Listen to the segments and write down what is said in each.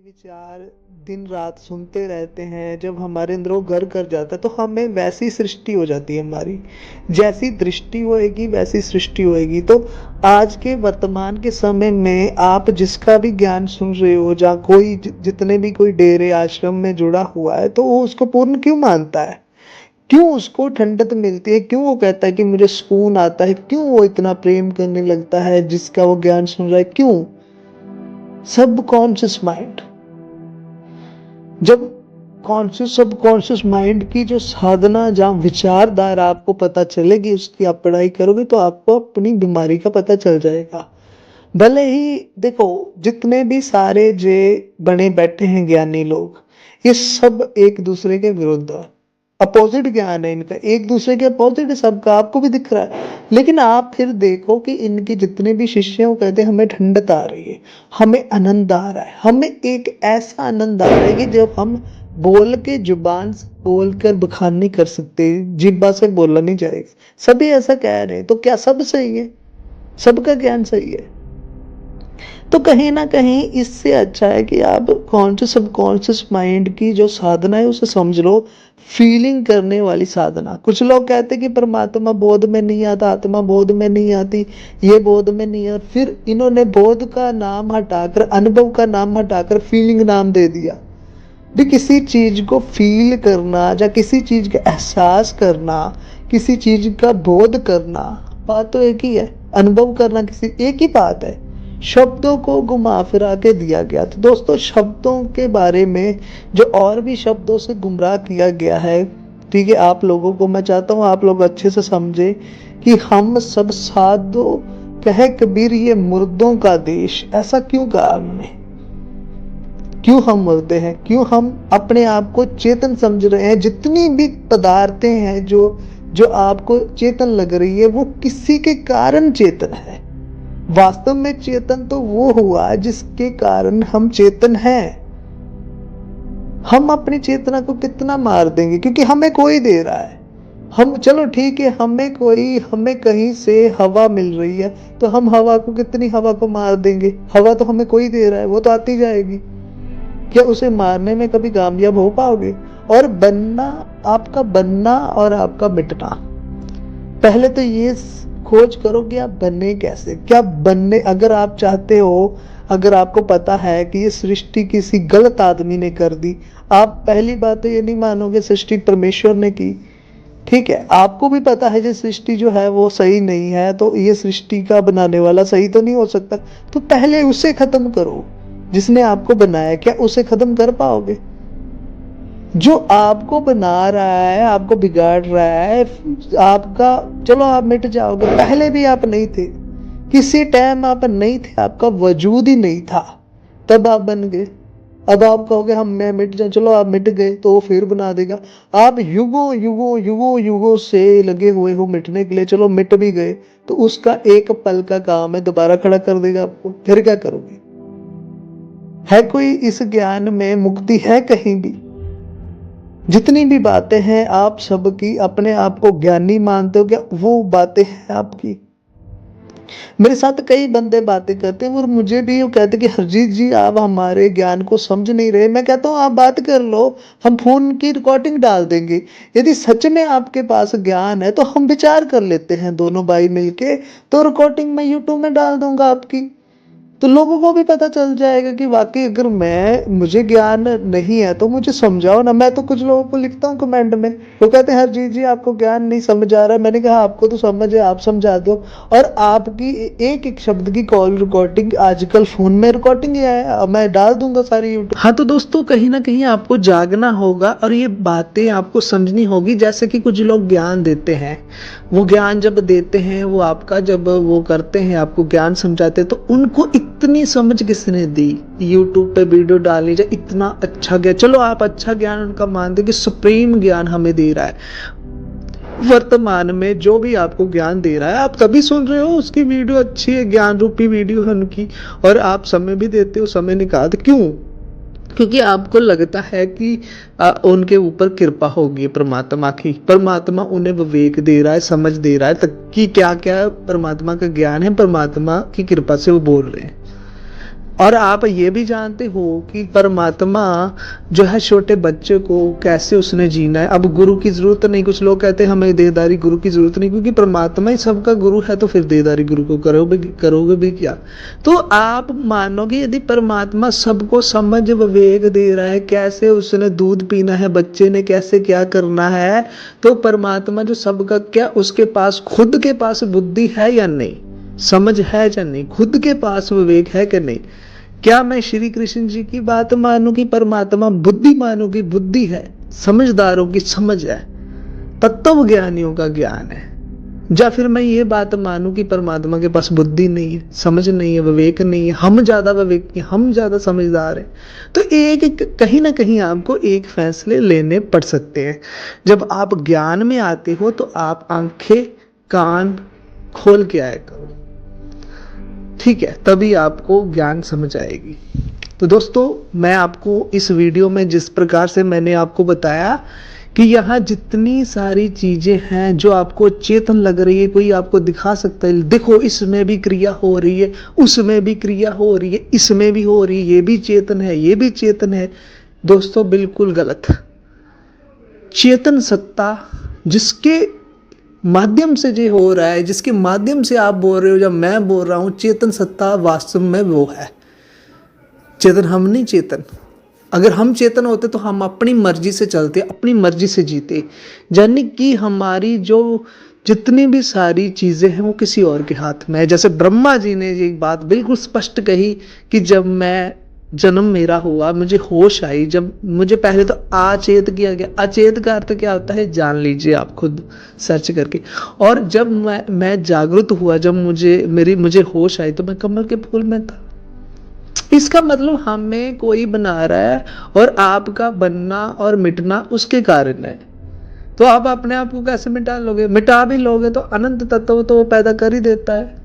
विचार दिन रात सुनते रहते हैं, जब हमारे अंदर वो घर कर जाता है तो हमें वैसी सृष्टि हो जाती है। हमारी जैसी दृष्टि होएगी वैसी सृष्टि होएगी। तो आज के वर्तमान के समय में आप जिसका भी ज्ञान सुन रहे हो, जहाँ कोई जितने भी कोई डेरे आश्रम में जुड़ा हुआ है, तो वो उसको पूर्ण क्यों मानता है? क्यों उसको ठंडक मिलती है? क्यों वो कहता है कि मुझे सुकून आता है? क्यों वो इतना प्रेम करने लगता है जिसका वो ज्ञान सुन रहा है? क्यों? Subconscious mind. जब कॉन्शियस सबकॉन्शियस माइंड की जो साधना, जहाँ विचारधारा आपको पता चलेगी, उसकी आप पढ़ाई करोगे तो आपको अपनी बीमारी का पता चल जाएगा। भले ही देखो, जितने भी सारे जे बने बैठे हैं ज्ञानी लोग, ये सब एक दूसरे के विरुद्ध है। अपोजिट ज्ञान है इनका, एक दूसरे के अपोजिट है सबका, आपको भी दिख रहा है। लेकिन आप फिर देखो कि इनके जितने भी शिष्य हैं वो कहते हैं हमें ठंडक आ रही है, हमें आनंद आ रहा है, हमें एक ऐसा आनंद आ रहा है कि जब हम बोल के जुबान से बोल कर बखान नहीं कर सकते, जिब्बा से बोलना नहीं जाएगा। सभी ऐसा कह रहे हैं, तो क्या सब सही है? सबका ज्ञान सही है? तो कहीं ना कहीं इससे अच्छा है कि आप कॉन्शियस सबकॉन्शियस माइंड की जो साधना है उसे समझ लो, फीलिंग करने वाली साधना। कुछ लोग कहते हैं कि परमात्मा बोध में नहीं आता, आत्मा बोध में नहीं आती, ये बोध में नहीं है। फिर इन्होंने बोध का नाम हटाकर, अनुभव का नाम हटाकर फीलिंग नाम दे दिया। भी किसी चीज को फील करना या किसी चीज का एहसास करना, किसी चीज का बोध करना, बात तो एक ही है। अनुभव करना किसी एक ही बात है। शब्दों को घुमा फिरा के दिया गया। तो दोस्तों, शब्दों के बारे में जो और भी शब्दों से गुमराह किया गया है, ठीक है, आप लोगों को मैं चाहता हूँ आप लोग अच्छे से समझे कि हम सब साधो कहे कबीर ये मुर्दों का देश। ऐसा क्यों कहा हमने? क्यों हम मुर्दे हैं? क्यों हम अपने आप को चेतन समझ रहे हैं? जितनी भी पदार्थें हैं जो जो आपको चेतन लग रही है, वो किसी के कारण चेतन है। वास्तव में चेतन तो वो हुआ जिसके कारण हम चेतन हैं। हम अपनी चेतना को कितना मार देंगे क्योंकि हमें कोई दे रहा है। हम चलो ठीक है, हमें कहीं से हवा मिल रही है तो हम हवा को, कितनी हवा को मार देंगे? हवा तो हमें कोई दे रहा है, वो तो आती जाएगी। क्या उसे मारने में कभी कामयाब हो पाओगे? और बनना, आपका बनना और आपका मिटना, पहले तो ये खोज करो कि आप बनने कैसे, क्या बनने। अगर आप चाहते हो, अगर आपको पता है कि ये सृष्टि किसी गलत आदमी ने कर दी, आप पहली बात तो ये नहीं मानोगे सृष्टि परमेश्वर ने की। ठीक है, आपको भी पता है ये सृष्टि जो है वो सही नहीं है, तो ये सृष्टि का बनाने वाला सही तो नहीं हो सकता। तो पहले उसे खत्म करो जिसने आपको बनाया। क्या उसे खत्म कर पाओगे? जो आपको बना रहा है, आपको बिगाड़ रहा है, आपका, चलो आप मिट जाओगे, पहले भी आप नहीं थे, किसी टाइम आप नहीं थे, आपका वजूद ही नहीं था, तब आप बन गए। अब आप कहोगे हम मैं मिट जाए, चलो आप मिट गए तो वो फिर बना देगा। आप युगों युगों युगों युगों से लगे हुए हो मिटने के लिए, चलो मिट भी गए तो उसका एक पल का काम है, दोबारा खड़ा कर देगा आपको। फिर क्या करोगे? है कोई इस ज्ञान में मुक्ति है कहीं भी? जितनी भी बातें हैं आप सबकी, अपने आप को ज्ञानी मानते हो क्या वो बातें हैं आपकी? मेरे साथ कई बंदे बातें करते हैं और मुझे भी वो कहते हैं कि हरजीत जी आप हमारे ज्ञान को समझ नहीं रहे। मैं कहता हूँ आप बात कर लो, हम फोन की रिकॉर्डिंग डाल देंगे। यदि सच में आपके पास ज्ञान है तो हम विचार कर लेते हैं दोनों भाई मिलके, तो रिकॉर्डिंग मैं यूट्यूब में डाल दूंगा आपकी, तो लोगों को भी पता चल जाएगा कि वाकई अगर मुझे ज्ञान नहीं है तो मुझे समझाओ ना। मैं तो कुछ लोगों को लिखता हूँ कमेंट में, वो कहते हैं हरजीत जी आपको ज्ञान नहीं समझ आ रहा है। मैंने कहा आपको तो समझ है, आप समझा दो। और आपकी एक एक शब्द की कॉल रिकॉर्डिंग आजकल फोन में रिकॉर्डिंग है, मैं डाल दूंगा सारी यूट्यूब। हाँ, तो दोस्तों कहीं ना कहीं आपको जागना होगा और ये बातें आपको समझनी होगी। जैसे कि कुछ लोग ज्ञान देते हैं, वो ज्ञान जब देते हैं, वो आपका जब वो करते हैं, आपको ज्ञान समझाते हैं, तो उनको इतनी समझ किसने दी? यूट्यूब पे वीडियो डालनी चाहिए, इतना अच्छा ज्ञान, चलो आप अच्छा ज्ञान उनका मानते कि सुप्रीम ज्ञान हमें दे रहा है। वर्तमान में जो भी आपको ज्ञान दे रहा है आप तभी सुन रहे हो, उसकी वीडियो अच्छी है, ज्ञान रूपी वीडियो है उनकी, और आप समय भी देते हो, समय निकाल। क्यों? क्योंकि आपको लगता है कि उनके ऊपर कृपा होगी परमात्मा की, परमात्मा उन्हें विवेक दे रहा है, समझ दे रहा है, तक कि क्या क्या परमात्मा का ज्ञान है, परमात्मा की कृपा से वो बोल रहे हैं। और आप ये भी जानते हो कि परमात्मा जो है छोटे बच्चे को कैसे उसने जीना है। अब गुरु की जरूरत नहीं, कुछ लोग कहते हैं हमें देहदारी गुरु की जरूरत नहीं, क्योंकि परमात्मा ही सबका गुरु है, तो फिर देहदारी गुरु को करोगे भी क्या। तो आप मानोगे यदि परमात्मा सबको समझ विवेक दे रहा है, कैसे उसने दूध पीना है बच्चे ने, कैसे क्या करना है, तो परमात्मा जो सबका, क्या उसके पास खुद के पास बुद्धि है या नहीं, समझ है या नहीं, खुद के पास विवेक है कि नहीं। क्या मैं श्री कृष्ण जी की बात मानूं कि परमात्मा बुद्धि मानूं कि बुद्धि है, समझदारों की समझ है, तत्व ज्ञानियों का ज्ञान है, या फिर मैं ये बात मानूं कि परमात्मा के पास बुद्धि नहीं है, समझ नहीं है, विवेक नहीं है, हम ज्यादा विवेकी, हम ज्यादा समझदार हैं। तो एक कहीं ना कहीं आपको एक फैसले लेने पड़ सकते हैं। जब आप ज्ञान में आते हो तो आप आंखें कान खोल के आया करो, ठीक है, तभी आपको ज्ञान समझ आएगी। तो दोस्तों, मैं आपको इस वीडियो में जिस प्रकार से मैंने आपको बताया कि यहाँ जितनी सारी चीजें हैं जो आपको चेतन लग रही है, कोई आपको दिखा सकता है, देखो इसमें भी क्रिया हो रही है, उसमें भी क्रिया हो रही है, इसमें भी हो रही है, ये भी चेतन है, ये भी चेतन है। दोस्तों बिल्कुल गलत। चेतन सत्ता जिसके माध्यम से जो हो रहा है, जिसके माध्यम से आप बोल रहे हो, जब मैं बोल रहा हूं, चेतन सत्ता वास्तव में वो है। चेतन हम नहीं चेतन। अगर हम चेतन होते तो हम अपनी मर्जी से चलते, अपनी मर्जी से जीते, यानी कि हमारी जो जितनी भी सारी चीजें हैं वो किसी और के हाथ में है। जैसे ब्रह्मा जी ने ये बात बिल्कुल स्पष्ट कही कि जब मैं जन्म मेरा हुआ, मुझे होश आई, जब मुझे पहले तो अचेत किया गया। अचेत का अर्थ क्या होता है जान लीजिए आप खुद सर्च करके। और जब मैं जागृत हुआ, जब मुझे होश आई, तो मैं कमल के फूल में था। इसका मतलब हमें कोई बना रहा है और आपका बनना और मिटना उसके कारण है। तो आप अपने आप को कैसे मिटा लोगे? मिटा भी लोगे तो अनंत तत्व तो वो पैदा कर ही देता है।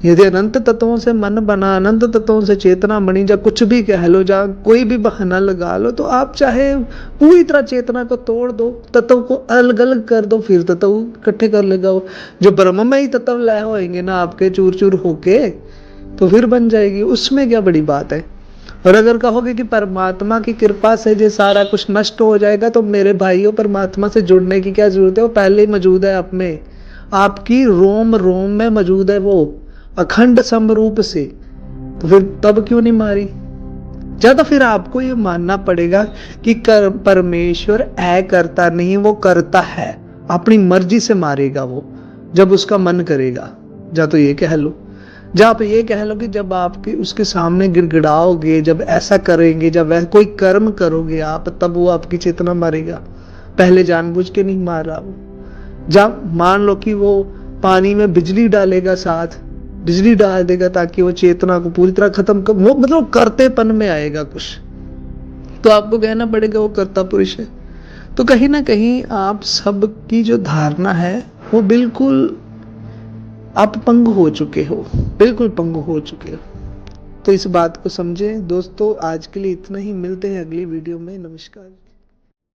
यदि अनंत तत्वों से मन बना, अनंत तत्वों से चेतना बनी, या कुछ भी कह लो, या कोई भी बहाना लगा लो, तो आप चाहे पूरी तरह चेतना को तोड़ दो, तत्व को अलग अलग कर दो, फिर तत्व इकट्ठे कर लेगा। जो ब्रह्म में ही तत्व लय होएंगे ना आपके चूर चूर होके, तो फिर बन जाएगी, उसमें क्या बड़ी बात है। और अगर कहोगे कि परमात्मा की कृपा से ये सारा कुछ नष्ट हो जाएगा, तो मेरे भाइयों, परमात्मा से जुड़ने की क्या जरूरत है, वो पहले ही मौजूद है आप में, आपकी रोम रोम में मौजूद है वो अखंड समरूप से। तो फिर तब क्यों नहीं मारी? या तो फिर आपको ये मानना पड़ेगा कि परमेश्वर करता नहीं, वो करता है, अपनी मर्जी से मारेगा वो जब उसका मन करेगा। या तो ये कह लो, जब आप ये कह लो कि जब आपके उसके सामने गिड़गिड़ाओगे, जब ऐसा करेंगे, जब वह कोई कर्म करोगे आप, तब वो आपकी चेतना मारेगा। पहले जानबूझ के नहीं मार रहा वो। जब मान लो कि वो पानी में बिजली डालेगा, साथ बिजली डाल देगा ताकि वो चेतना को पूरी तरह खत्म कर, वो मतलब करतेपन में आएगा कुछ, तो आपको कहना पड़ेगा वो कर्ता पुरुष है। तो कहीं ना कहीं आप सब की जो धारणा है वो बिल्कुल आप पंगु हो चुके हो, बिल्कुल पंगु हो चुके हो। तो इस बात को समझें दोस्तों। आज के लिए इतना ही, मिलते हैं अगली वीडियो में। नमस्कार।